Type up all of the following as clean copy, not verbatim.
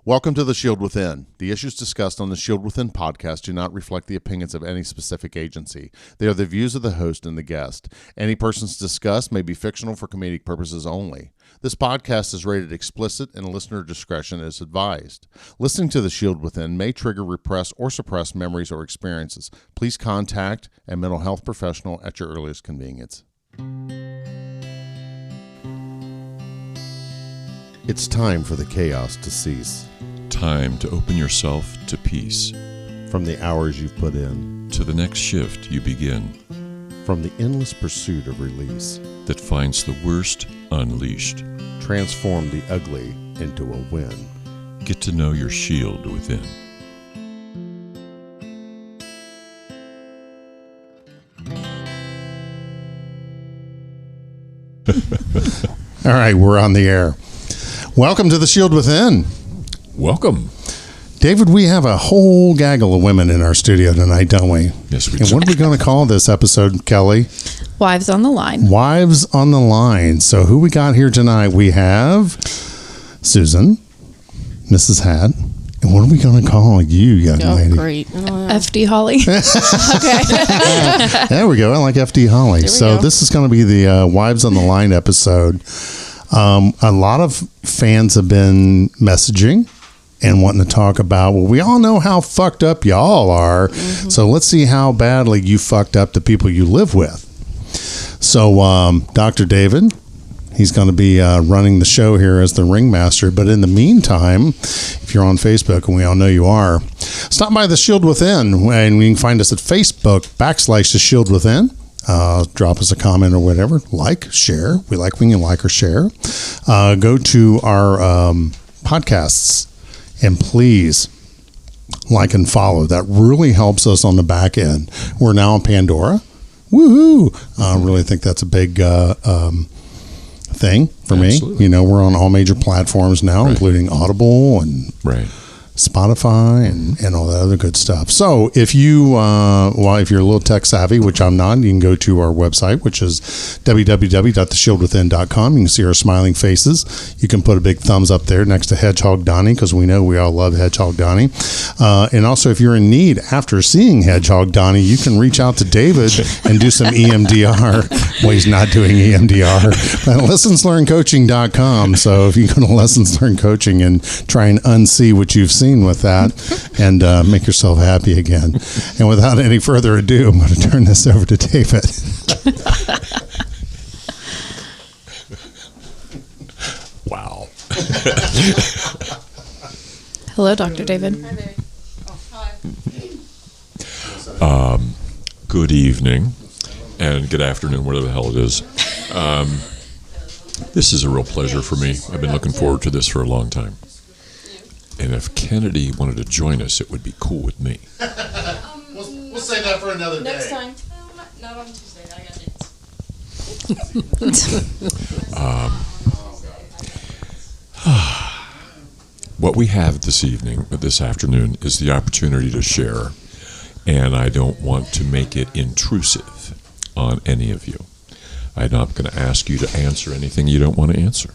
Welcome to The Shield Within. The issues discussed on the Shield Within podcast do not reflect the opinions of any specific agency. They are the views of the host and the guest. Any persons discussed may be fictional for comedic purposes only. This podcast is rated explicit and listener discretion is advised. Listening to The Shield Within may trigger repressed or suppressed memories or experiences. Please contact a mental health professional at your earliest convenience. It's time for the chaos to cease. Time to open yourself to peace. From the hours you've put in. To the next shift you begin. From the endless pursuit of release. That finds the worst unleashed. Transform the ugly into a win. Get to know your shield within. All right, we're on the air. Welcome to The Shield Within. Welcome. David, we have a whole gaggle of women in our studio tonight, don't we? Yes, we do. And what are we going to call this episode, Kelli? Wives on the Line. Wives on the Line. So who we got here tonight? We have Susan, Mrs. Hat. And what are we going to call you, young lady? Great. FD Holly. Okay. There we go. I like FD Holly. So this is going to be the Wives on the Line episode. A lot of fans have been messaging and wanting to talk about, well, we all know how fucked up y'all are. Mm-hmm. So let's see how badly you fucked up the people you live with. So Dr. David, he's going to be running the show here as the ringmaster. But in the meantime, if you're on Facebook, and we all know you are, stop by The Shield Within. And you can find us at Facebook /The Shield Within. Drop us a comment or whatever. Like, share. We like when you like or share. Go to our podcasts and please like and follow. That really helps us on the back end. We're now on Pandora. Woohoo! I really think that's a big thing for Absolutely. me. You know, we're on all major platforms now, Right. including Audible and Spotify and all that other good stuff. So if you, if you're a little tech savvy, which I'm not, you can go to our website, which is www.theshieldwithin.com. You can see our smiling faces. You can put a big thumbs up there next to Hedgehog Donnie, because we know we all love Hedgehog Donnie. And also, if you're in need after seeing Hedgehog Donnie, you can reach out to David and do some EMDR. Well, he's not doing EMDR. But lessonslearncoaching.com. So if you go to Lessons Learned Coaching and try and unsee what you've seen with that and make yourself happy again. And without any further ado, I'm going to turn this over to David. Wow. Hello, Dr. David. Hi. Good evening and good afternoon, whatever the hell it is. This is a real pleasure for me. I've been looking forward to this for a long time. And if Kennedy wanted to join us, it would be cool with me. We'll save that for another day. Next time. Not on Tuesday. I got dates. What we have this afternoon, is the opportunity to share. And I don't want to make it intrusive on any of you. I'm not going to ask you to answer anything you don't want to answer.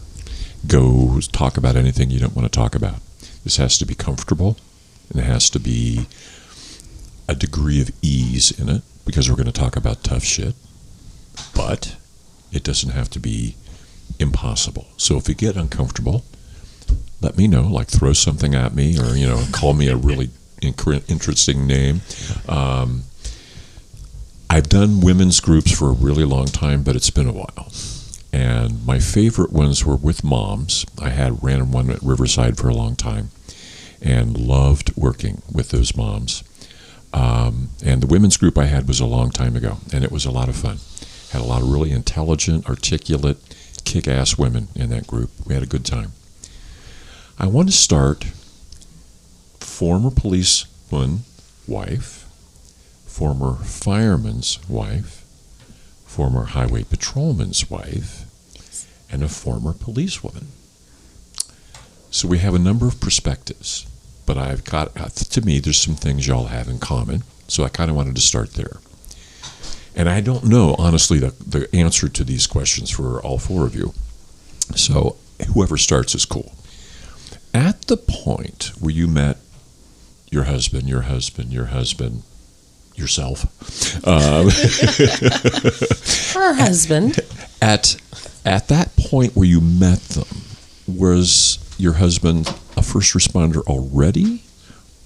Go talk about anything you don't want to talk about. This has to be comfortable, and there has to be a degree of ease in it, because we're going to talk about tough shit. But it doesn't have to be impossible. So if you get uncomfortable, let me know, like throw something at me, or, call me a really interesting name. I've done women's groups for a really long time, but it's been a while. And my favorite ones were with moms. I ran one at Riverside for a long time and loved working with those moms. And the women's group I had was a long time ago, and it was a lot of fun. Had a lot of really intelligent, articulate, kick-ass women in that group. We had a good time. I want to start former policeman wife, former fireman's wife, former highway patrolman's wife, and a former policewoman. So we have a number of perspectives, but I've got, to me, there's some things y'all have in common, so I kind of wanted to start there. And I don't know, honestly, the answer to these questions for all four of you. So whoever starts is cool. At the point where you met your husband, yourself, Her husband. At that point where you met them, was your husband a first responder already,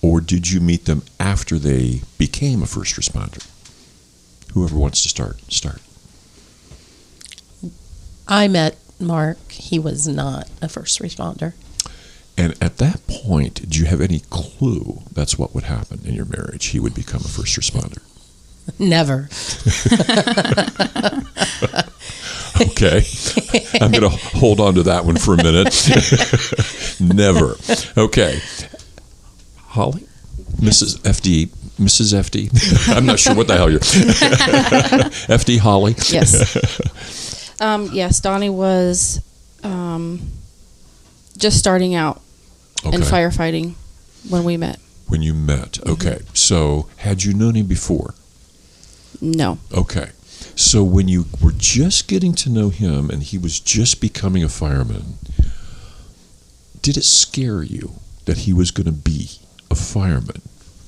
or did you meet them after they became a first responder? Whoever wants to start. I met Mark. He was not a first responder. And at that point, did you have any clue that's what would happen in your marriage? He would become a first responder. Never. Okay. I'm going to hold on to that one for a minute. Never. Okay. Holly? Mrs. FD? I'm not sure what the hell you're... FD Holly? Yes. Yes, Donnie was just starting out in firefighting when we met. When you met. Okay. So had you known him before? No. Okay. So when you were just getting to know him and he was just becoming a fireman, did it scare you that he was going to be a fireman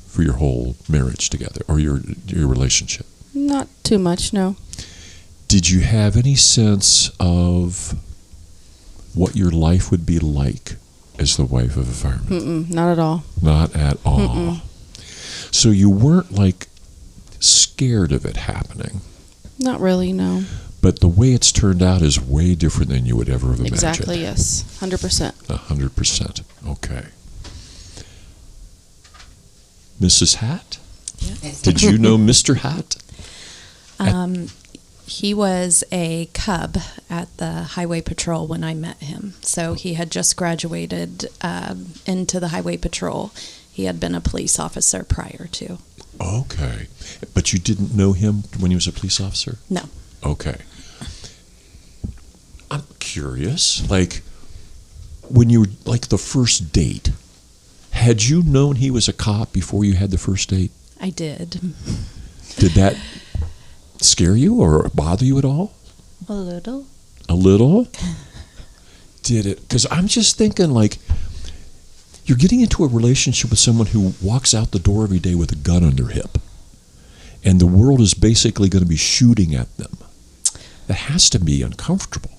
for your whole marriage together or your relationship? Not too much, no. Did you have any sense of what your life would be like as the wife of a fireman? Not at all. Not at all. So you weren't like scared of it happening. Not really, no. But the way it's turned out is way different than you would ever have imagined. Exactly, yes. 100%. 100%. Okay. Mrs. Hatt? Yeah. Did you know Mr. Hatt? He was a cub at the Highway Patrol when I met him. So he had just graduated into the Highway Patrol. He had been a police officer prior to. Okay. But you didn't know him when he was a police officer? No. Okay. I'm curious, like, when you were, like, the first date, had you known he was a cop before you had the first date? I did. Did that scare you or bother you at all? A little. A little? Did it? Because I'm just thinking, like, you're getting into a relationship with someone who walks out the door every day with a gun on their hip, and the world is basically going to be shooting at them. That has to be uncomfortable.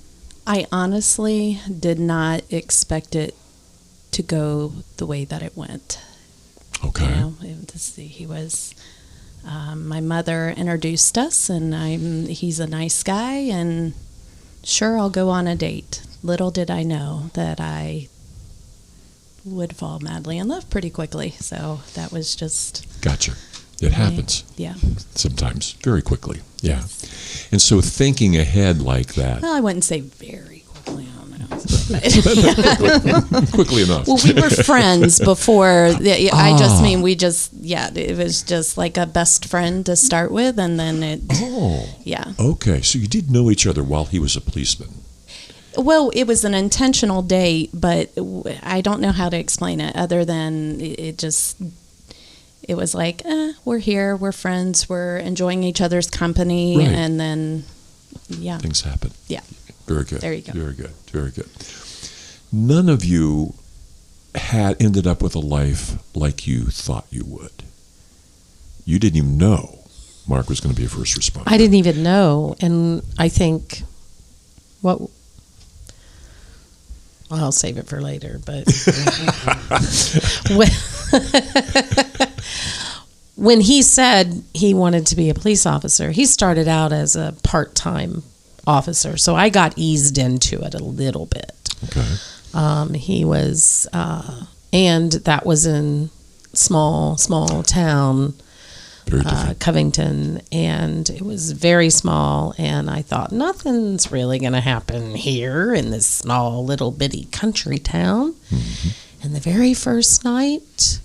I honestly did not expect it to go the way that it went. Okay. You know, he was... my mother introduced us, and he's a nice guy, and sure, I'll go on a date. Little did I know that I would fall madly in love pretty quickly. So that was just... Gotcha. It happens. Yeah. Sometimes. Very quickly. Yeah. And so thinking ahead like that. Well, I wouldn't say very quickly. I don't know. Quickly enough. Well, we were friends before. I just mean it was just like a best friend to start with, and then it... Oh. Yeah. Okay. So you did know each other while he was a policeman. Well, it was an intentional date, but I don't know how to explain it other than it was like, we're here, we're friends, we're enjoying each other's company, right. And then, yeah. Things happen. Yeah. Very good. There you go. Very good. Very good. None of you had ended up with a life like you thought you would. You didn't even know Mark was going to be a first responder. I didn't even know, and I think I'll save it for later, but when he said he wanted to be a police officer, he started out as a part-time officer, so I got eased into it a little bit. Okay. He was, and that was in small town, Covington, and it was very small, and I thought nothing's really going to happen here in this small little bitty country town. Mm-hmm. And the very first night,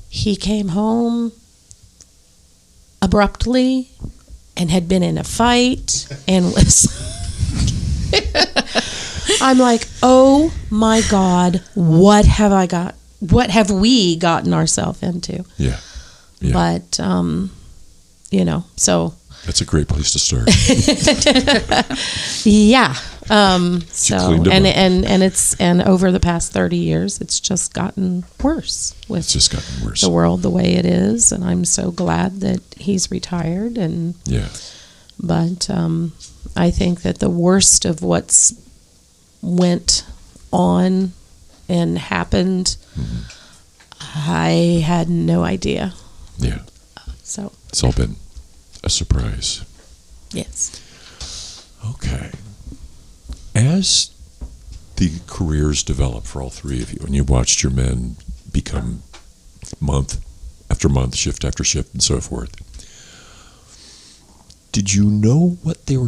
he came home abruptly and had been in a fight and was... I'm like, oh my God, what have we gotten ourselves into? Yeah. But, so That's a great place to start. Yeah. cleaned them up. And over the past 30 years, it's just gotten worse with It's just gotten worse. the world the way it is. And I'm so glad that he's retired. But I think that the worst of what's went on and happened, I had no idea. Yeah. So It's all been a surprise. yes. Okay. As the careers develop for all three of you, and you watched your men become month after month, shift after shift, and so forth, did you know what their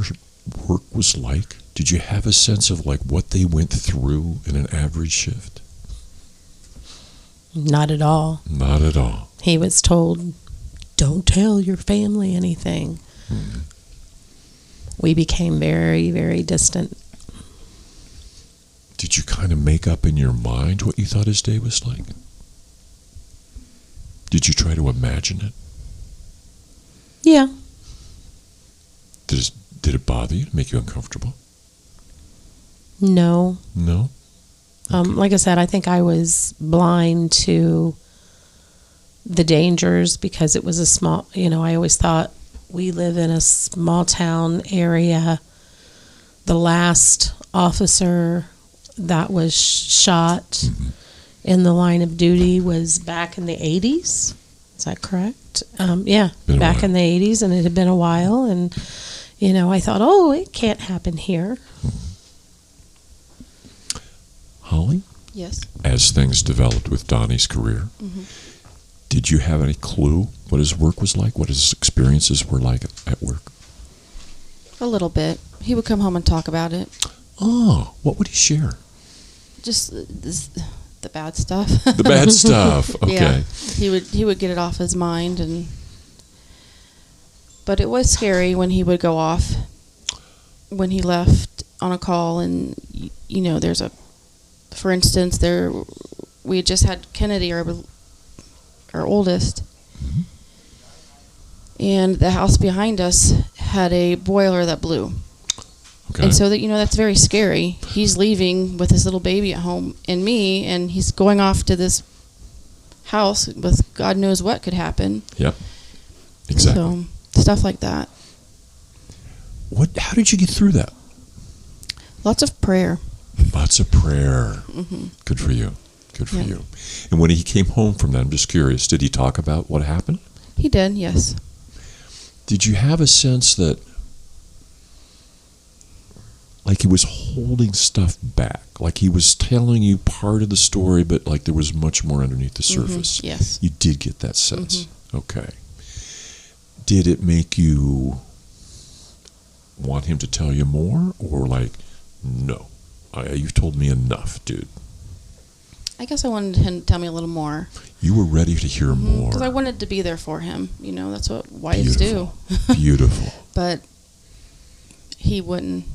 work was like? Did you have a sense of like what they went through in an average shift? Not at all. Not at all. He was told, don't tell your family anything. We became very, very distant. Did you kind of make up in your mind what you thought his day was like? Did you try to imagine it? Yeah. Did it bother you? Make you uncomfortable? No. No? Like I said, I think I was blind to the dangers because it was a small, I always thought we live in a small town area. The last officer that was shot in the line of duty was back in the 80s. Is that correct? Yeah, back in the 80s, and it had been a while. And, I thought, oh, it can't happen here. Holly? Yes. As things developed with Donnie's career, did you have any clue what his work was like, what his experiences were like at work? A little bit. He would come home and talk about it. Oh, what would he share? Just the bad stuff. The bad stuff. Okay. Yeah. He would get it off his mind, but it was scary when he would go off. When he left on a call, and there's for instance, we had just had Kennedy, our oldest, and the house behind us had a boiler that blew. Okay. And so that's very scary. He's leaving with his little baby at home and me, and he's going off to this house with God knows what could happen. Yep. Exactly. So stuff like that. How did you get through that? Lots of prayer. Lots of prayer. Good for you. Good for you. And when he came home from that, I'm just curious, did he talk about what happened? He did, yes. Did you have a sense that like he was holding stuff back, like he was telling you part of the story, but like there was much more underneath the surface? Yes. You did get that sense. Okay. Did it make you want him to tell you more, or like, no, you've told me enough, dude? I guess I wanted him to tell me a little more. You were ready to hear more. Because I wanted to be there for him. That's what wives do. Beautiful. But he wouldn't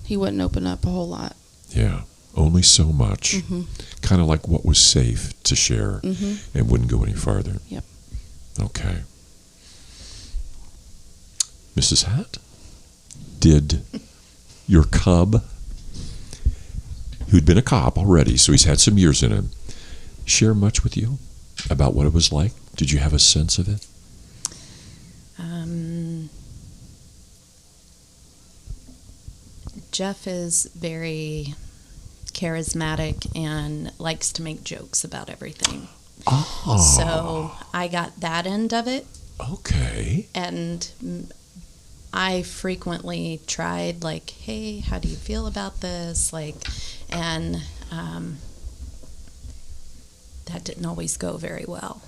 open up a whole lot. Yeah, only so much. Kind of like what was safe to share and wouldn't go any farther. Yep. Okay. Mrs. Hatt, did your cub, who'd been a cop already, so he's had some years in him, share much with you about what it was like? Did you have a sense of it? Jeff is very charismatic and likes to make jokes about everything. Oh. So I got that end of it. Okay. And I frequently tried, like, hey, how do you feel about this? And that didn't always go very well,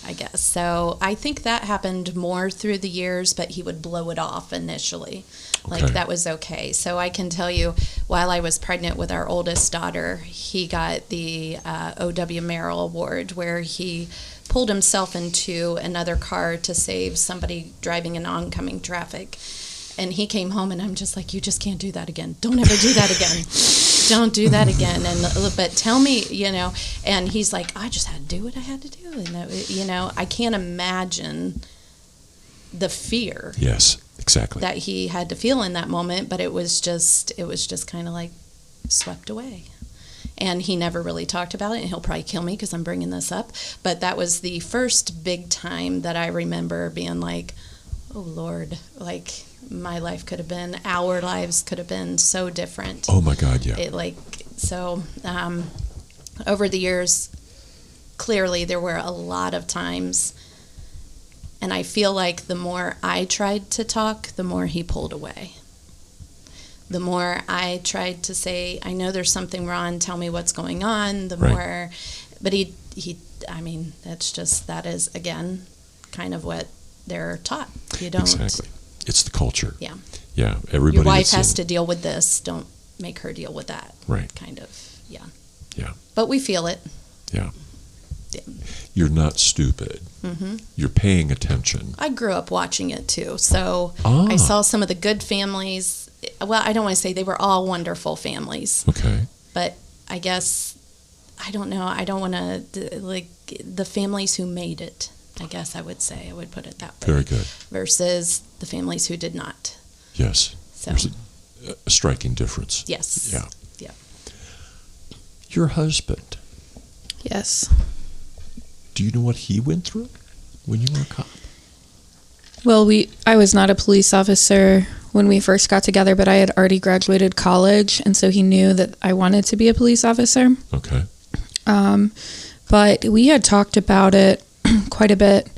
I guess. So I think that happened more through the years, but he would blow it off initially. Like, that was okay. So I can tell you, while I was pregnant with our oldest daughter, he got the O.W. Merrill Award, where he pulled himself into another car to save somebody driving in oncoming traffic. And he came home, and I'm just like, you just can't do that again. Don't ever do that again. Don't do that again. But tell me, and he's like, I just had to do what I had to do. And, I can't imagine the fear. Yes, exactly. That he had to feel in that moment, but it was just kind of like swept away. And he never really talked about it, and he'll probably kill me because I'm bringing this up. But that was the first big time that I remember being like, oh, Lord, like my life could have been, our lives could have been so different. Oh, my God, yeah. Over the years, clearly there were a lot of times, and I feel like the more I tried to talk, the more he pulled away. The more I tried to say, I know there's something wrong, tell me what's going on, the more, but he, that is, again, kind of what they're taught. You don't. Exactly. It's the culture. Yeah. Yeah. Everybody. Your wife has to deal with this. Don't make her deal with that. Right. Kind of. Yeah. Yeah. But we feel it. Yeah. Yeah. You're not stupid. Mm-hmm. You're paying attention. I grew up watching it too. So I saw some of the good families. Well, I don't want to say they were all wonderful families. Okay. But I guess, I don't know. I don't want to, like, the families who made it, I guess I would say. I would put it that way. Very good. Versus the families who did not. Yes. So. There's a striking difference. Yes. Yeah. Yeah. Your husband. Yes. Do you know what he went through when you were a cop? Well, I was not a police officer when we first got together, but I had already graduated college, and so he knew that I wanted to be a police officer. Okay. But we had talked about it quite a bit,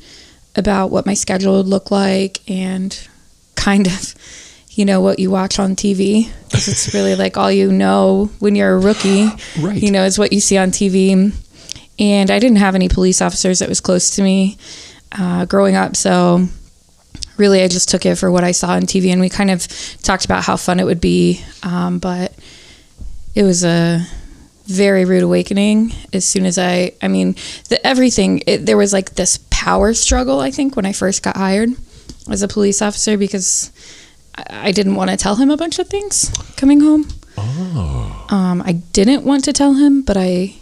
about what my schedule would look like, and kind of, what you watch on TV, because it's really like all you know when you're a rookie, right. Is what you see on TV. And I didn't have any police officers that was close to me growing up, so really I just took it for what I saw on TV, and we kind of talked about how fun it would be, but it was a very rude awakening as soon as there was like this power struggle, I think, when I first got hired as a police officer, because I didn't want to tell him a bunch of things coming home. Oh. I didn't want to tell him, but I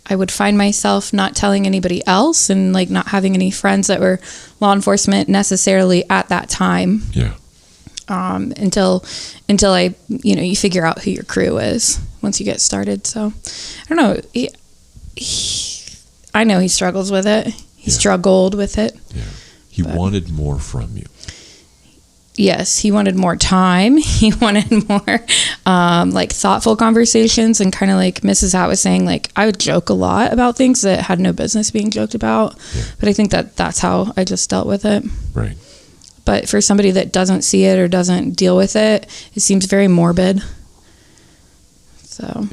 would find myself not telling anybody else, and like not having any friends that were law enforcement necessarily at that time. Yeah. Until I, you figure out who your crew is once you get started. So I don't know. I know he struggles with it. He struggled with it. Yeah. He wanted more from you. Yes, he wanted more time. He wanted more thoughtful conversations, and kind of like Mrs. Hat was saying, like, I would joke a lot about things that had no business being joked about. Yeah. But I think that's how I just dealt with it. Right. But for somebody that doesn't see it or doesn't deal with it, it seems very morbid. So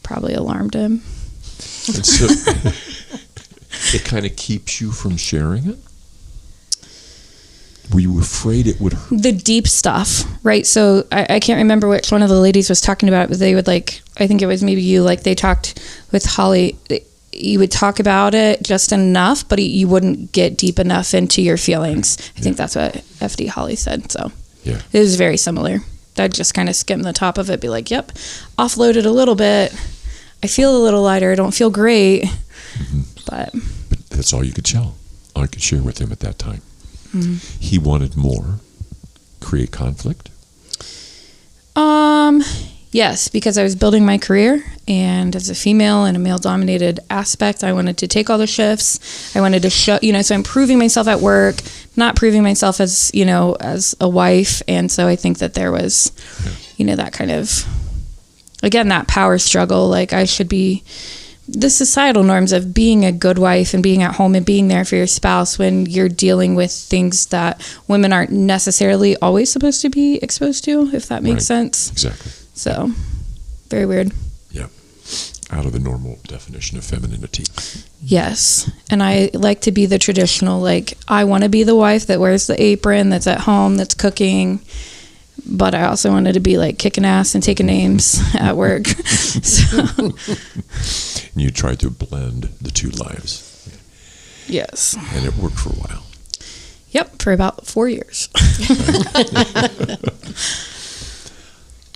probably alarmed him. And so it kind of keeps you from sharing it? Were you afraid it would hurt? The deep stuff, right? So I can't remember which one of the ladies was talking about it, but they would I think it was maybe you, they talked with Holly, you would talk about it just enough, but you wouldn't get deep enough into your feelings. I think that's what FD Holly said. So it was very similar. I'd just kind of skim the top of it, be like, yep, offload it a little bit. I feel a little lighter. I don't feel great. Mm-hmm. But that's all you could tell. All you could share with him at that time. Mm-hmm. He wanted more. Create conflict? Yes, because I was building my career, and as a female in a male-dominated aspect, I wanted to take all the shifts. I wanted to show, so I'm proving myself at work, not proving myself as, as a wife. And so I think that there was, that kind of, again, that power struggle. Like, I should be, the societal norms of being a good wife and being at home and being there for your spouse when you're dealing with things that women aren't necessarily always supposed to be exposed to, if that makes sense. Exactly. So, very weird. Yeah. Out of the normal definition of femininity. Yes. And I like to be the traditional, I want to be the wife that wears the apron, that's at home, that's cooking. But I also wanted to be kicking ass and taking names at work. So. And you tried to blend the two lives. Yes. And it worked for a while. Yep, for about 4 years.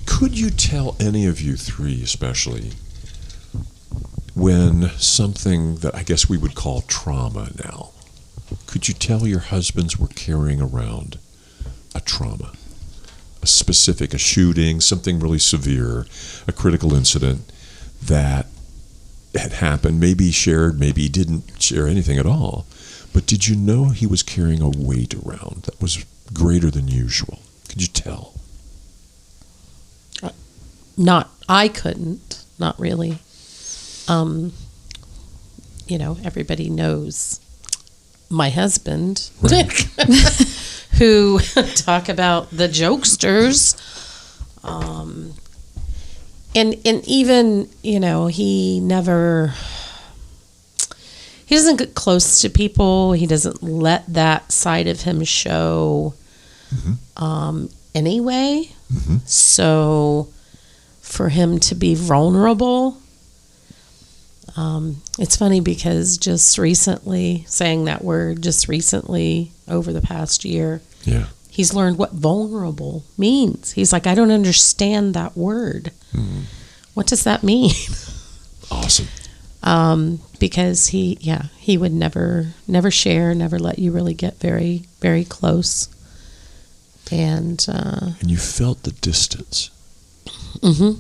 Could you tell any of you three, especially, when something that I guess we would call trauma now could you tell your husbands were carrying around a trauma? A specific, a shooting, something really severe, a critical incident that had happened, maybe he shared, maybe he didn't share anything at all. But did you know he was carrying a weight around that was greater than usual? Could you tell? I couldn't, not really. Everybody knows my husband, Right. who talk about the jokesters. And even, he doesn't get close to people. He doesn't let that side of him show anyway. Mm-hmm. So for him to be vulnerable, it's funny because just recently, saying that word, over the past year, Yeah. he's learned what vulnerable means. He's like, I don't understand that word. Mm-hmm. What does that mean? Awesome. Because he would never share, never let you really get very, very close. And you felt the distance. Mm-hmm.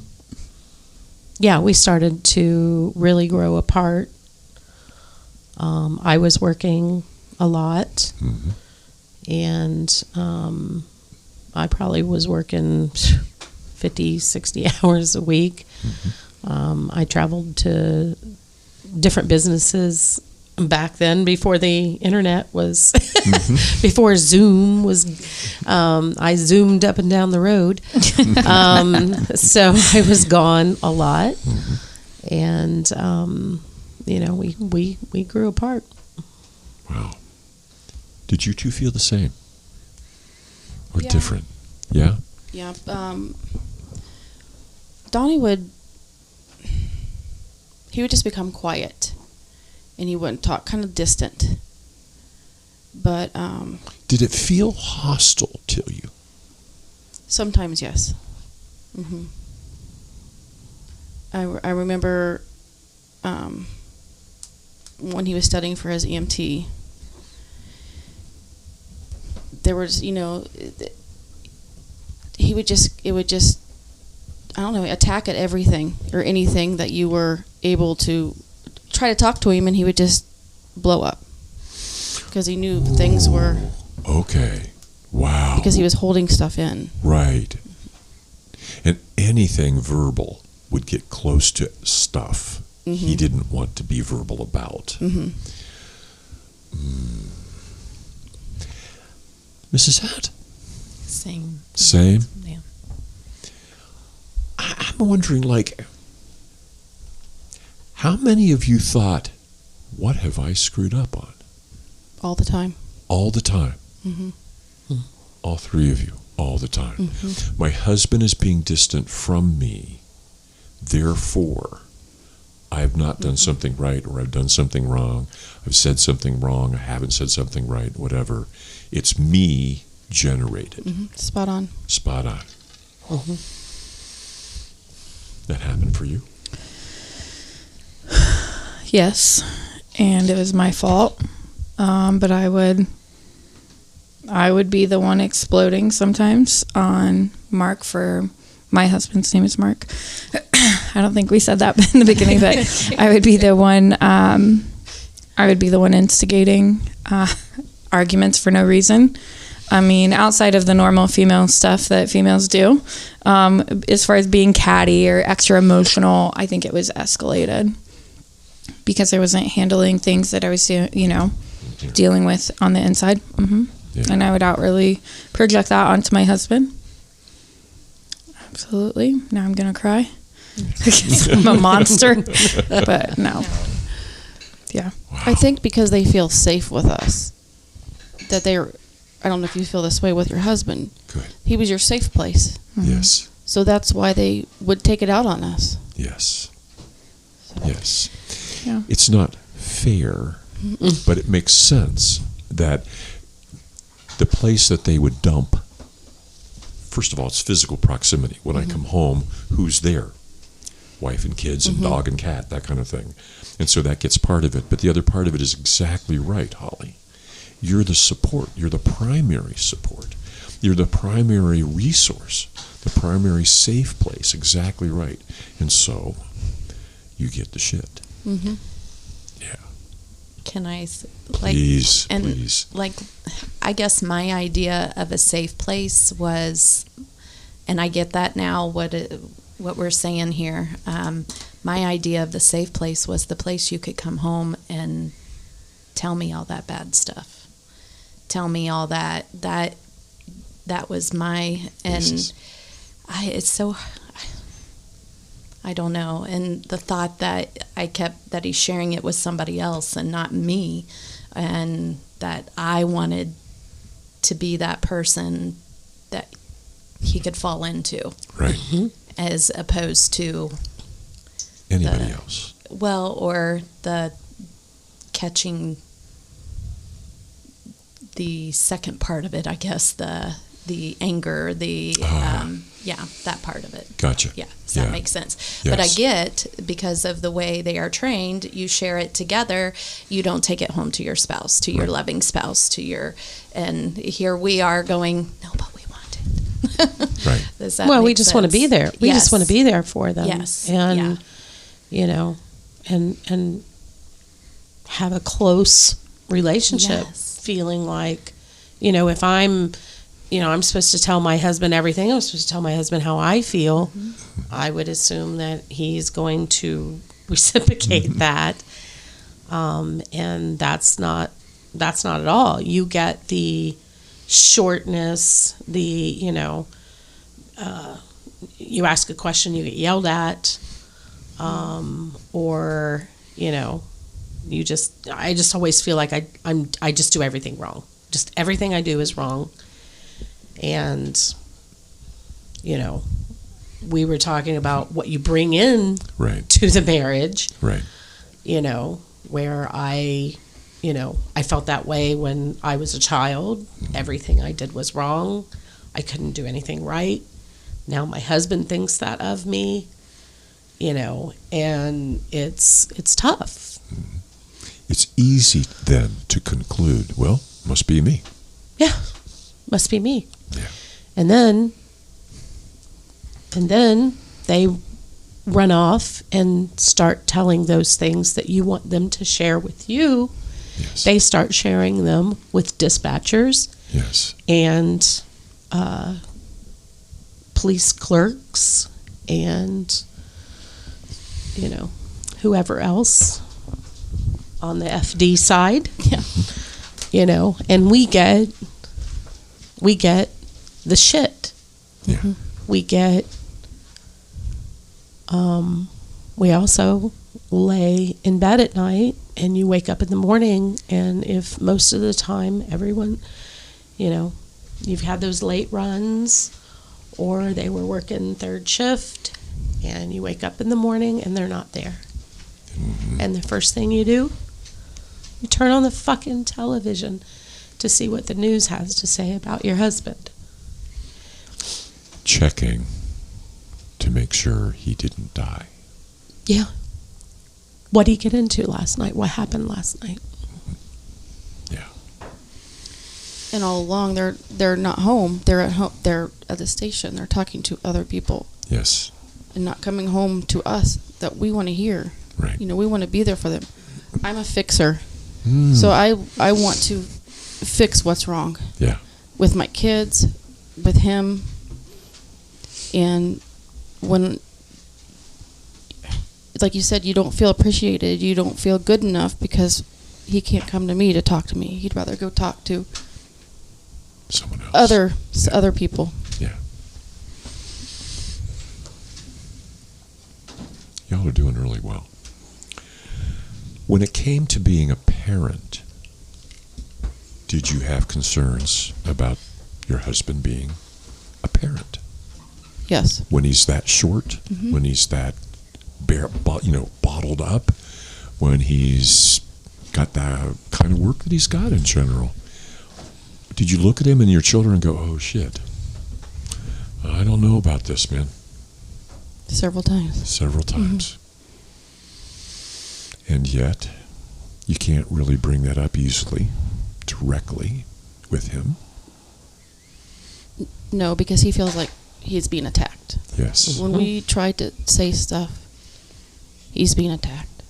Yeah, we started to really grow apart. I was working a lot, Mm-hmm. and I probably was working 50, 60 hours a week. Mm-hmm. I traveled to different businesses back then, before the internet was, before Zoom was, I zoomed up and down the road. So I was gone a lot, and we grew apart. Wow. Did you two feel the same? Or Yeah. different? Yeah? Yeah. Donnie would just become quiet, and he wouldn't talk, kind of distant. But Did it feel hostile to you? sometimes, yes. Hmm. I remember when he was studying for his EMT, there was, he would just, I don't know, attack at everything or anything that you were able to try to talk to him, and he would just blow up because he knew things were, Okay. Wow. because he was holding stuff in. Right. And anything verbal would get close to stuff he didn't want to be verbal about. Mm-hmm. Mrs. Hatt? Same. Same? Yeah. I'm wondering, how many of you thought, what have I screwed up on? All the time. All the time. Mm-hmm. All three of you, all the time. Mm-hmm. My husband is being distant from me. Therefore, I have not done something right, or I've done something wrong. I've said something wrong. I haven't said something right, whatever. It's me generated. Mm-hmm. Spot on. Spot on. Mm-hmm. That happened for you? Yes, and it was my fault. But I would be the one exploding sometimes on Mark. For my husband's name is Mark. I don't think we said that in the beginning, but I would be the one. I would be the one instigating arguments for no reason. I mean, outside of the normal female stuff that females do, as far as being catty or extra emotional, I think it was escalated because I wasn't handling things that I was, dealing with on the inside. Mm-hmm. Yeah. And I would outwardly project that onto my husband. Absolutely. Now I'm going to cry because I'm a monster. But no. Yeah. Wow. I think because they feel safe with us, that they're, I don't know if you feel this way with your husband. Good. He was your safe place. Mm-hmm. Yes. So that's why they would take it out on us. Yes. So. Yes. Yeah. It's not fair, but it makes sense that the place that they would dump, first of all, it's physical proximity. When I come home, who's there? Wife and kids and dog and cat, that kind of thing. And so that gets part of it. But the other part of it is exactly right, Holly. you're the support. You're the primary support. You're the primary resource, the primary safe place. Exactly right. And so you get the shit. Mm-hmm. Yeah. Can I, Please, and please. like, I guess my idea of a safe place was, and I get that now, what we're saying here. My idea of the safe place was the place you could come home and tell me all that bad stuff. Tell me all that was my, and Jesus. it's so, I don't know. And the thought that that he's sharing it with somebody else and not me, and that I wanted to be that person that he could fall into. Right. As opposed to Anybody else. Well, or the catching the second part of it, I guess, the anger, that part of it. Gotcha. Yeah, does that make sense? Yes. But I get, because of the way they are trained, you share it together. You don't take it home to your spouse, to your loving spouse, and here we are going, no, but we want it. Right. Does that Well, make we just want to sense? be there. We just want to be there for them. Yes. And, and have a close relationship, Yes. feeling like, if I'm supposed to tell my husband everything, I'm supposed to tell my husband how I feel, I would assume that he's going to reciprocate that. And that's not at all. You get the shortness, you ask a question, you get yelled at, or I just always feel like I just do everything wrong. Just everything I do is wrong. And we were talking about what you bring in to the marriage, right? Where I felt that way when I was a child. Everything I did was wrong. I couldn't do anything right. Now my husband thinks that of me, and it's tough. It's easy then to conclude, well, must be me. Yeah, must be me. Yeah. And then they run off and start telling those things that you want them to share with you. Yes. They start sharing them with dispatchers. Yes. And police clerks and whoever else on the FD side. Yeah. And we get the shit. Yeah. We get we also lay in bed at night and you wake up in the morning, and if most of the time everyone, you've had those late runs or they were working third shift, and you wake up in the morning and they're not there. Mm-hmm. And the first thing you do, you turn on the fucking television to see what the news has to say about your husband. Checking to make sure he didn't die. Yeah. What did he get into last night? What happened last night? Yeah. And all along, they're not home. They're at home. They're at the station. They're talking to other people. Yes. And not coming home to us that we want to hear. Right. We want to be there for them. I'm a fixer, so I want to fix what's wrong. Yeah. With my kids, with him, and when, like you said, you don't feel appreciated, you don't feel good enough because he can't come to me to talk to me. He'd rather go talk to someone else. Other people. Yeah. Y'all are doing really well. When it came to being a parent, did you have concerns about your husband being a parent? Yes. When he's that short, when he's that bottled up, when he's got the kind of work that he's got in general, did you look at him and your children and go, oh shit, I don't know about this, man? Several times. Several times. And yet, you can't really bring that up easily. directly with him? No, because he feels like he's being attacked. Yes. When we try to say stuff, he's being attacked.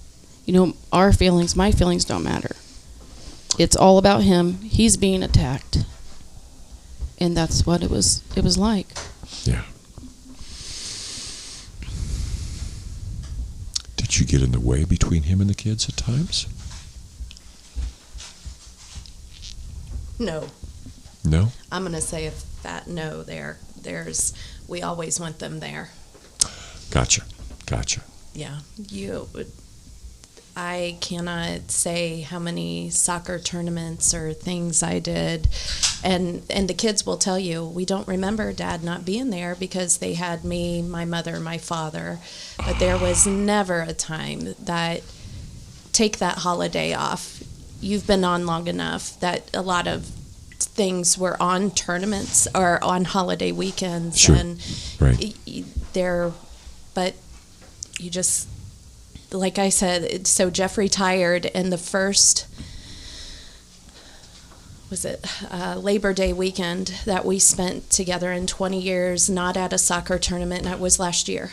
You know, our feelings, my feelings don't matter. It's all about him. He's being attacked. And that's what it was like. Yeah. Did you get in the way between him and the kids at times? No. No? I'm going to say a fat no there. We always want them there. Gotcha. Yeah. I cannot say how many soccer tournaments or things I did. And the kids will tell you, we don't remember Dad not being there because they had me, my mother, my father. But there was never a time that take that holiday off. You've been on long enough that a lot of things were on tournaments or on holiday weekends. Sure. And right. But you just, like I said, so Jeff retired, and the first, Labor Day weekend that we spent together in 20 years, not at a soccer tournament, and that was last year.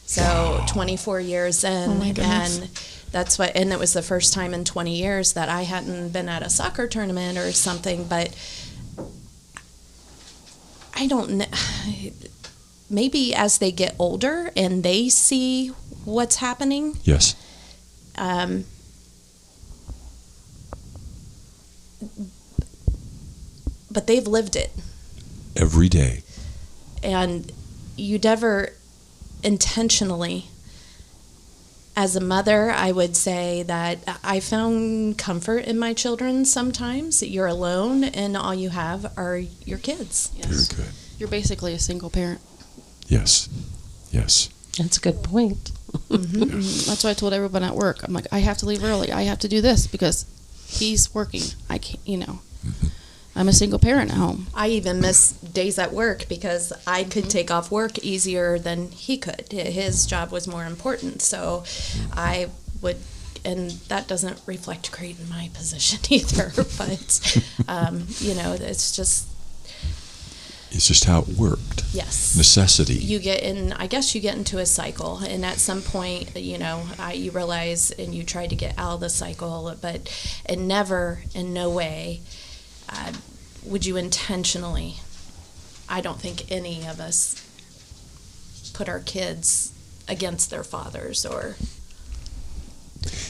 So 24 years in, Oh my goodness. and that's and it was the first time in 20 years that I hadn't been at a soccer tournament or something, but I don't know. Maybe as they get older and they see what's happening. Yes. But they've lived it. Every day. And you never intentionally, as a mother, I would say that I found comfort in my children sometimes. You're alone and all you have are your kids. Yes. Very good. You're basically a single parent. Yes. That's a good point. That's why I told everyone at work. I'm like, I have to leave early. I have to do this because he's working. I can't, I'm a single parent at home. I even miss days at work because I could take off work easier than he could. His job was more important. So I would, and that doesn't reflect great in my position either. But, It's just how it worked. Yes. Necessity. You get into a cycle, and at some point, you realize and you try to get out of the cycle, but in no way would you intentionally, I don't think any of us put our kids against their fathers or.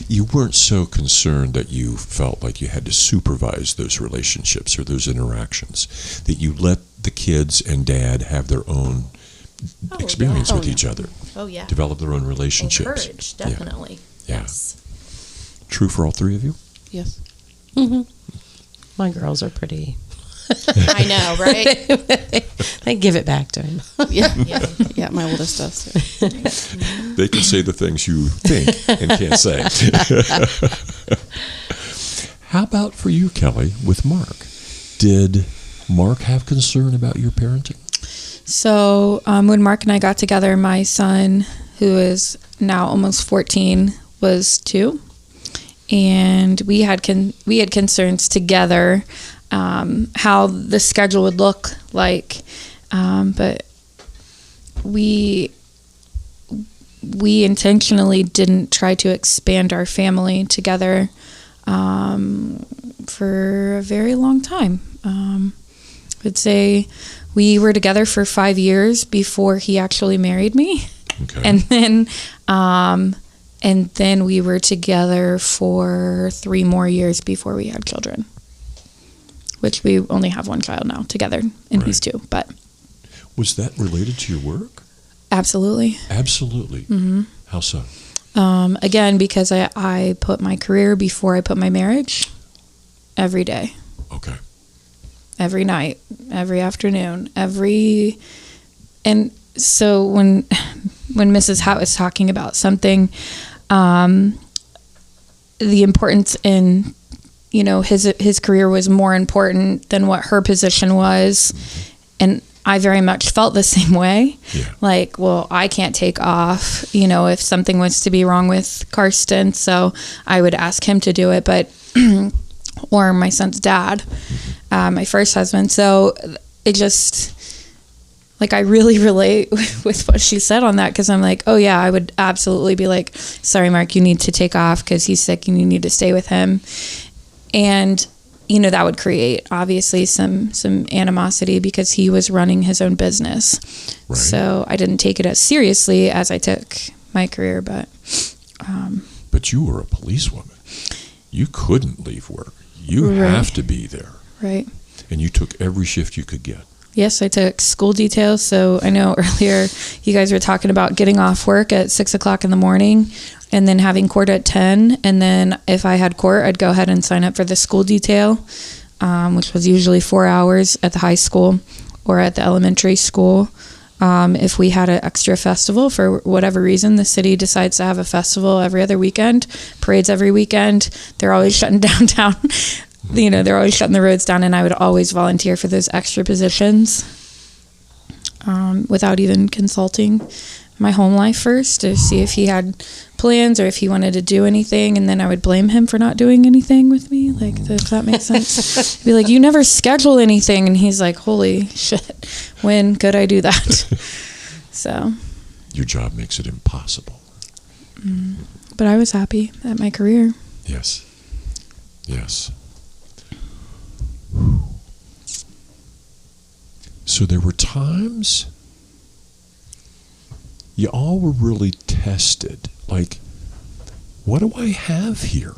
You weren't so concerned that you felt like you had to supervise those relationships or those interactions, that you let the kids and Dad have their own experience with each other. Oh, yeah. Develop their own relationships. Encourage, definitely. Yeah. Yes. True for all three of you? Yes. Mm-hmm. My girls are pretty. I know, right? They give it back to him. Yeah, my oldest does. They can say the things you think and can't say. How about for you, Kelly, with Mark? Did Mark have concern about your parenting? So when Mark and I got together, my son, who is now almost 14, was 2. And we had concerns together how the schedule would look like, but we intentionally didn't try to expand our family together for a very long time. I would say we were together for 5 years before he actually married me. Okay. And then we were together for 3 more years before we had children, which we only have 1 child now together, and he's 2. But was that related to your work? absolutely. Absolutely. Mm-hmm. How so? Again, because I put my career before I put my marriage every day. Okay. Every night, every afternoon, and so when Mrs. Howe is talking about something, the importance in, his career was more important than what her position was, and I very much felt the same way. Yeah. Like, well, I can't take off, if something was to be wrong with Karsten, so I would ask him to do it, but or my son's dad, my first husband. So it just, like, I really relate with what she said on that, because I'm like, oh yeah, I would absolutely be like, sorry, Mark, you need to take off because he's sick and you need to stay with him. And, you know, that would create obviously some animosity because he was running his own business. Right. So I didn't take it as seriously as I took my career, but you were a policewoman. You couldn't leave work. You have to be there. Right. And you took every shift you could get. Yes, I took school details. So I know earlier you guys were talking about getting off work at 6 o'clock in the morning and then having court at 10. And then if I had court, I'd go ahead and sign up for the school detail, which was usually 4 hours at the high school or at the elementary school. If we had an extra festival for whatever reason, the city decides to have a festival every other weekend, parades every weekend. They're always shutting downtown. You know, they're always shutting the roads down, and I would always volunteer for those extra positions without even consulting my home life first to see if he had plans or if he wanted to do anything, and then I would blame him for not doing anything with me, like, if that makes sense. I'd be like, you never schedule anything, and he's like, holy shit, when could I do that? So your job makes it impossible. But I was happy at my career. Yes. So there were times you all were really tested. Like, what do I have here?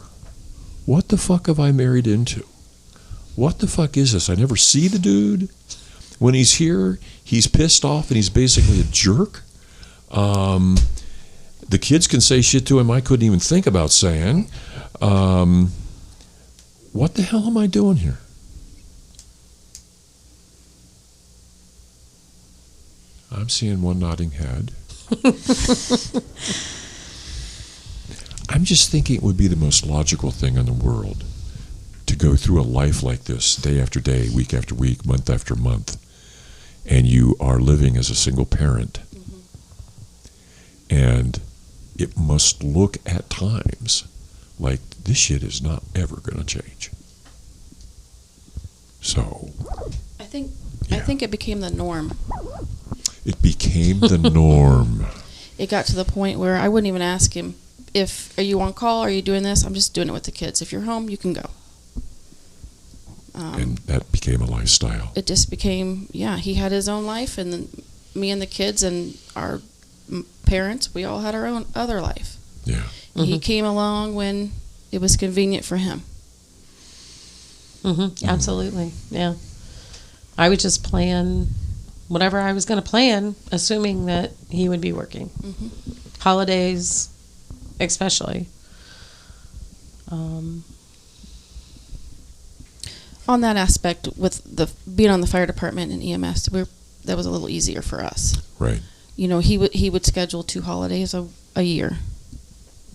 What the fuck have I married into? What the fuck is this? I never see the dude. When he's here, he's pissed off and he's basically a jerk. The kids can say shit to him I couldn't even think about saying. What the hell am I doing here? I'm seeing one nodding head. I'm just thinking it would be the most logical thing in the world to go through a life like this, day after day, week after week, month after month, and you are living as a single parent. And it must look at times like this shit is not ever going to change. So I think it became the norm. It became the norm. It got to the point where I wouldn't even ask him, are you on call? Are you doing this? I'm just doing it with the kids. If you're home, you can go. And that became a lifestyle. It just became, he had his own life, and then me and the kids and our parents, we all had our own other life. Yeah. He came along when it was convenient for him. Absolutely. Yeah. I would just plan whatever I was going to plan, assuming that he would be working. Holidays, especially. On that aspect, with the being on the fire department and EMS, that was a little easier for us. Right. You know, he would schedule 2 holidays a year.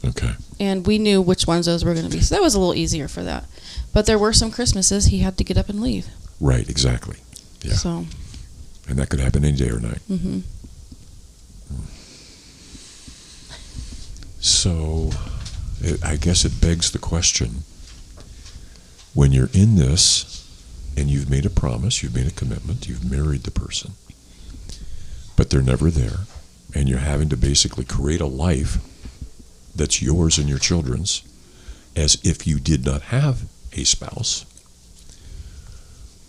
Okay. And we knew which ones those were going to be. So that was a little easier for that. But there were some Christmases he had to get up and leave. Right, exactly. Yeah. So. And that could happen any day or night. So I guess it begs the question, when you're in this and you've made a promise, you've made a commitment, you've married the person, but they're never there, and you're having to basically create a life that's yours and your children's as if you did not have a spouse,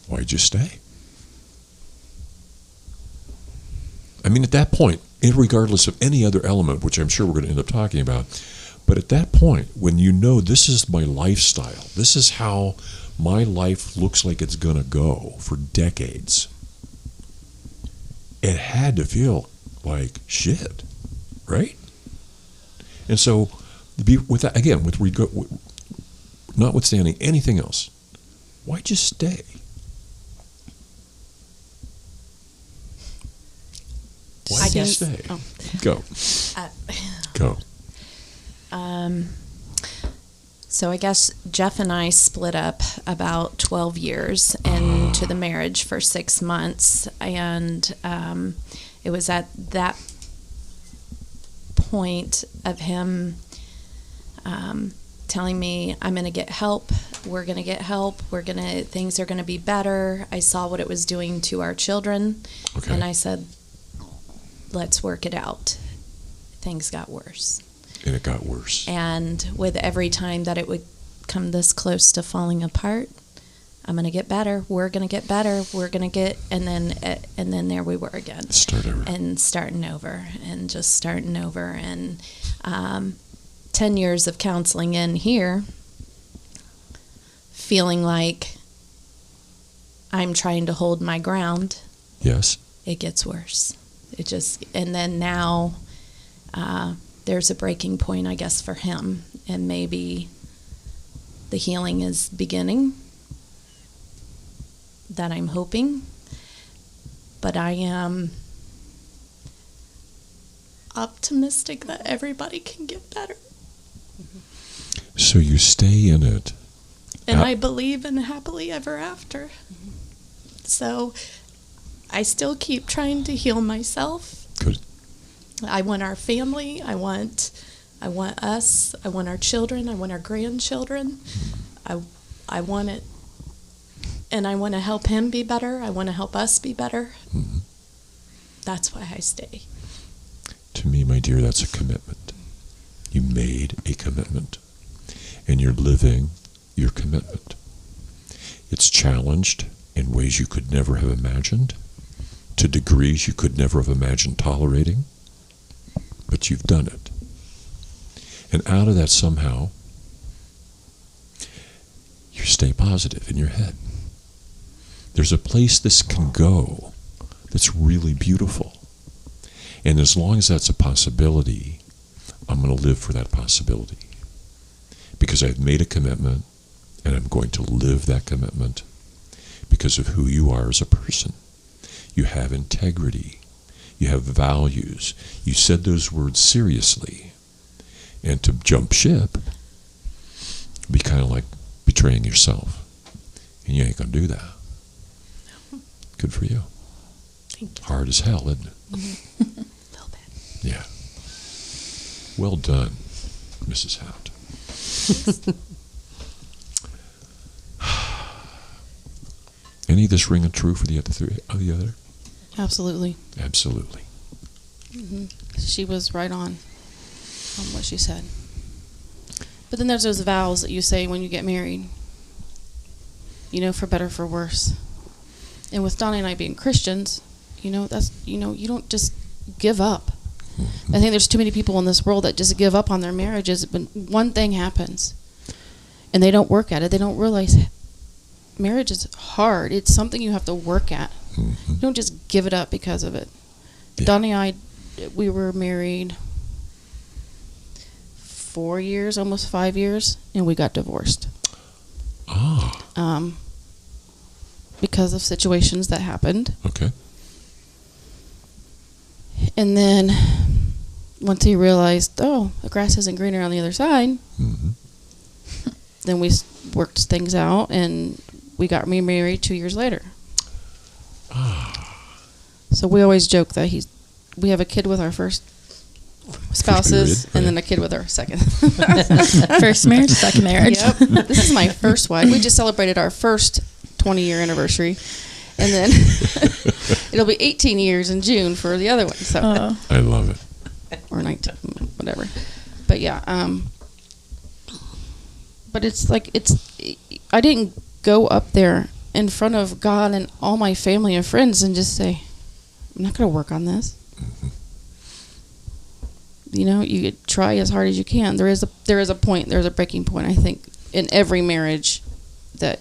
why'd you stay? I mean, at that point, regardless of any other element, which I'm sure we're going to end up talking about, but at that point, when you know this is my lifestyle, this is how my life looks like it's going to go for decades, it had to feel like shit, right? And so, with that, again, notwithstanding anything else, why'd you stay? Why did you stay? Oh. Go. Go. So I guess Jeff and I split up about 12 years into the marriage for 6 months, and it was at that point of him telling me, I'm going to get help. we're going to get help. Things are going to be better. I saw what it was doing to our children. Okay. And I said, let's work it out. Things got worse. And it got worse. And with every time that it would come this close to falling apart, I'm going to get better. We're going to get better. We're going to get, and then there we were again. Start over. And starting over and just starting over. And 10 years of counseling in here, feeling like I'm trying to hold my ground. Yes. It gets worse. And then now there's a breaking point, I guess, for him. And maybe the healing is beginning, that I'm hoping. But I am optimistic that everybody can get better. So you stay in it. And I believe in happily ever after. So I still keep trying to heal myself. Good. I want our family. I want us. I want our children. I want our grandchildren. I want it. And I want to help him be better. I want to help us be better. Mm-hmm. That's why I stay. To me, my dear, that's a commitment. You made a commitment. And you're living your commitment. It's challenged in ways you could never have imagined, to degrees you could never have imagined tolerating, but you've done it. And out of that somehow, you stay positive in your head. There's a place this can go that's really beautiful. And as long as that's a possibility, I'm going to live for that possibility. Because I've made a commitment, and I'm going to live that commitment because of who you are as a person. You have integrity. You have values. You said those words seriously. And to jump ship would be kind of like betraying yourself. And you ain't going to do that. Good for you. Thank you. Hard as hell, isn't it? Mm-hmm. A little bit. Yeah. Well done, Mrs. Hout. Any of this ringing true for the other three? The other? Absolutely. Absolutely. Mm-hmm. She was right on what she said. But then there's those vows that you say when you get married. You know, for better, for worse. And with Donnie and I being Christians, you don't just give up. Mm-hmm. I think there's too many people in this world that just give up on their marriages when one thing happens and they don't work at it. They don't realize marriage is hard. It's something you have to work at. Mm-hmm. You don't just give it up because of it. Yeah. Donnie and I, we were married 4 years, almost 5 years, and we got divorced. Ah. Because of situations that happened. Okay. And then once he realized, oh, the grass isn't greener on the other side, Mm-hmm. then we worked things out, and we got remarried 2 years later. Ah. So we always joke that we have a kid with our first spouses, period, and right. then a kid with our second. First marriage, second marriage. Yep. This is my first wife. We just celebrated our first 20-year anniversary, and then it'll be 18 years in June for the other one. So, I love it. or 19, whatever. But yeah, but it's like I didn't go up there in front of God and all my family and friends and just say, I'm not going to work on this. Mm-hmm. You know, you try as hard as you can. There is a point. There's a breaking point, I think, in every marriage that,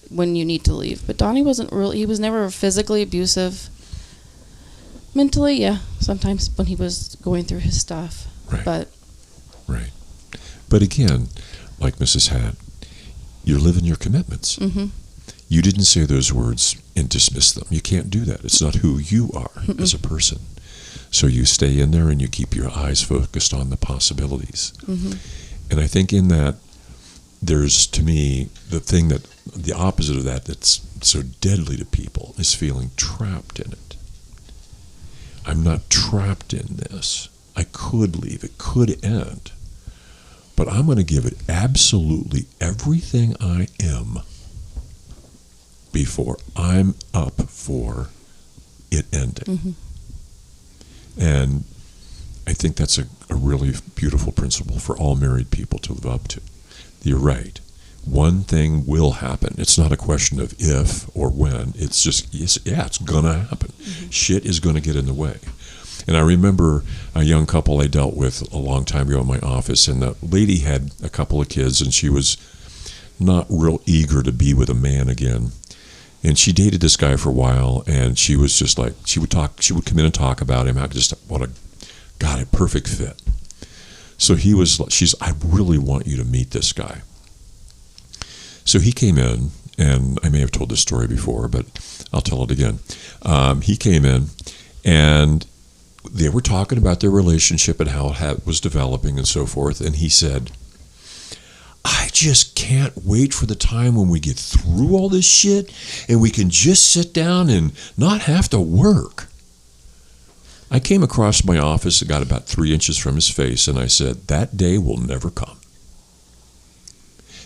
when you need to leave. But Donnie he was never physically abusive. Mentally, yeah, sometimes when he was going through his stuff. Right. But Right. But again, like Mrs. Hatt, you're living your commitments. mm-hmm. You didn't say those words and dismiss them. You can't do that. It's not who you are as a person. So you stay in there and you keep your eyes focused on the possibilities. Mm-hmm. And I think in that, there's, to me, the opposite of that that's so deadly to people is feeling trapped in it. I'm not trapped in this. I could leave. It could end. but I'm going to give it absolutely everything I am before I'm up for it ending. Mm-hmm. And I think that's a really beautiful principle for all married people to live up to. You're right. One thing will happen. It's not a question of if or when. It's just, it's going to happen. Mm-hmm. Shit is going to get in the way. And I remember a young couple I dealt with a long time ago in my office, and the lady had a couple of kids, and she was not real eager to be with a man again. And she dated this guy for a while, and she was just like, she would come in and talk about him. A perfect fit. So I really want you to meet this guy. So he came in, and I may have told this story before, but I'll tell it again. He came in, and they were talking about their relationship and how it was developing and so forth. And he said, I just can't wait for the time when we get through all this shit and we can just sit down and not have to work. I came across my office and got about 3 inches from his face, and I said, that day will never come.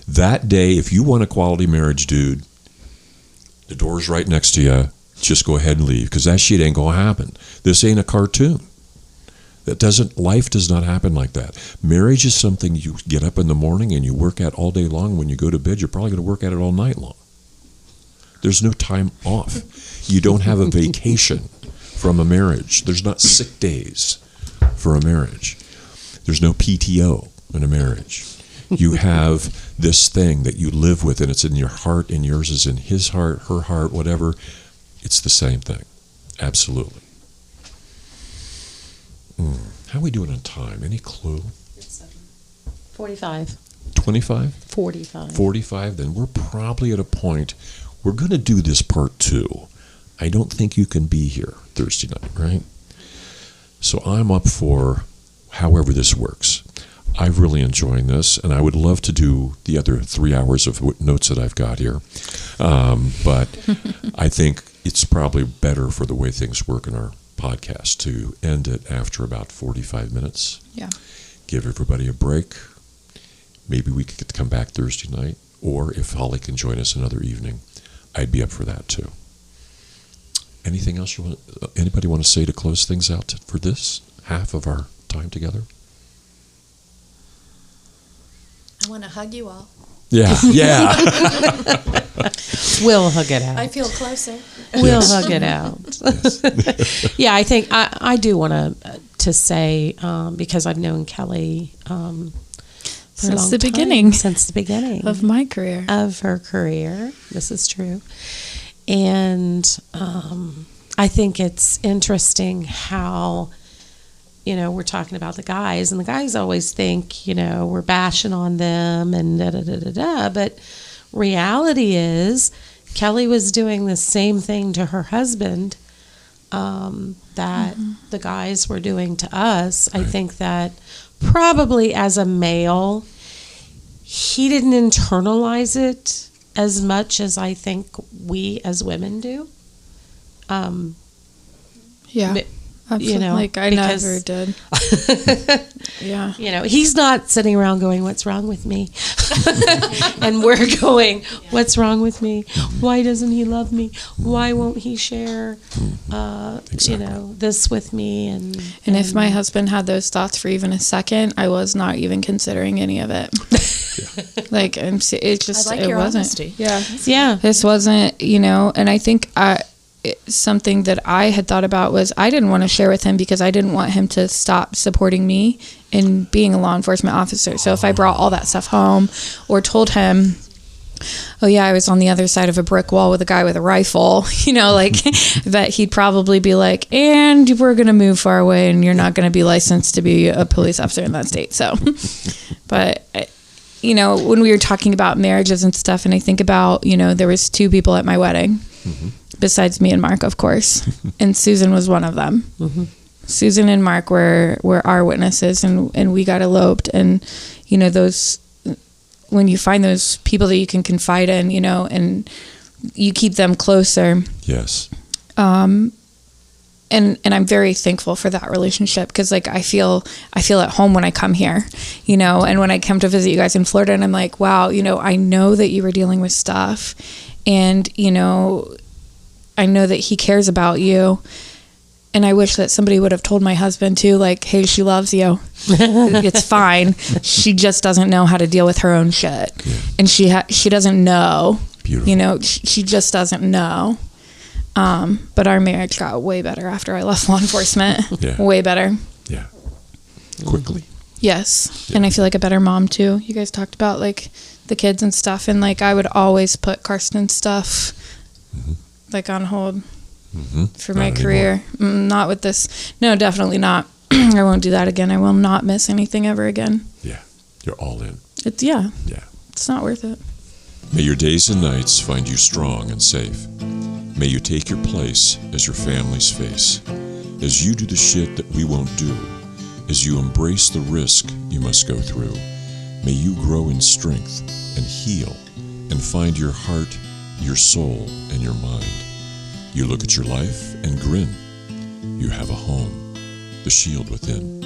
That day, if you want a quality marriage, dude, the door's right next to you. Just go ahead and leave, because that shit ain't going to happen. This ain't a cartoon. Life does not happen like that. Marriage is something you get up in the morning and you work at all day long. When you go to bed, you're probably going to work at it all night long. There's no time off. You don't have a vacation from a marriage. There's not sick days for a marriage. There's no PTO in a marriage. You have this thing that you live with, and it's in your heart, and yours is in his heart, her heart, whatever. It's the same thing. Absolutely. How are we doing on time? Any clue? 45. 25? 45. 45? Then we're probably at a point. We're going to do this part 2. I don't think you can be here Thursday night, right? So I'm up for however this works. I'm really enjoying this, and I would love to do the other 3 hours of notes that I've got here. But I think it's probably better for the way things work in our podcast to end it after about 45 minutes. Yeah. Give everybody a break. Maybe we could come back Thursday night, or if Holly can join us another evening, I'd be up for that too. Anything else anybody want to say to close things out for this half of our time together? I want to hug you all. Yeah. We'll hug it out. I feel closer. We'll hug it out. Yes. Yeah, I think I do want to say, because I've known Kelly since the beginning. Since the beginning. Of my career. Of her career. This is true. And I think it's interesting how, we're talking about the guys, and the guys always think, we're bashing on them and da-da-da-da-da. But reality is, Kelly was doing the same thing to her husband that the guys were doing to us. Right. I think that probably as a male, he didn't internalize it as much as I think we as women do. Yeah. Absolutely. Like I never did. Yeah. He's not sitting around going, what's wrong with me? And we're going, what's wrong with me? Why doesn't he love me? Why won't he share, this with me? And if my husband had those thoughts for even a second, I was not even considering any of it. Like, it's just, I like it your wasn't. honesty. Yeah. This wasn't, and I think something that I had thought about was I didn't want to share with him because I didn't want him to stop supporting me in being a law enforcement officer. So if I brought all that stuff home or told him, oh yeah, I was on the other side of a brick wall with a guy with a rifle, that he'd probably be like, and we're going to move far away and you're not going to be licensed to be a police officer in that state. So, but when we were talking about marriages and stuff, and I think about, there was 2 people at my wedding. Mm-hmm. Besides me and Mark, of course. And Susan was one of them. Mm-hmm. Susan and Mark were our witnesses, and we got eloped. And, those, when you find those people that you can confide in, and you keep them closer. Yes. and I'm very thankful for that relationship, because like I feel at home when I come here, you know, and when I come to visit you guys in Florida, and I'm like, wow, you know, I know that you were dealing with stuff, and you know, I know that he cares about you. And I wish that somebody would have told my husband too, like, hey, she loves you. It's fine. She just doesn't know how to deal with her own shit. Yeah. And she doesn't know. Beautiful. You know, she just doesn't know. But our marriage got way better after I left law enforcement. Yeah. Way better. Yeah. Quickly. Yes. Yeah. And I feel like a better mom too. You guys talked about like the kids and stuff, and like I would always put Karsten's stuff like on hold. For my career. Not with this. No, definitely not. I won't do that again. I will not miss anything ever again. Yeah. You're all in. Yeah. It's not worth it. May your days and nights find you strong and safe. May you take your place as your family's face. As you do the shit that we won't do. As you embrace the risk you must go through. May you grow in strength and heal and find your heart, your soul, and your mind. You look at your life and grin. You have a home, the shield within.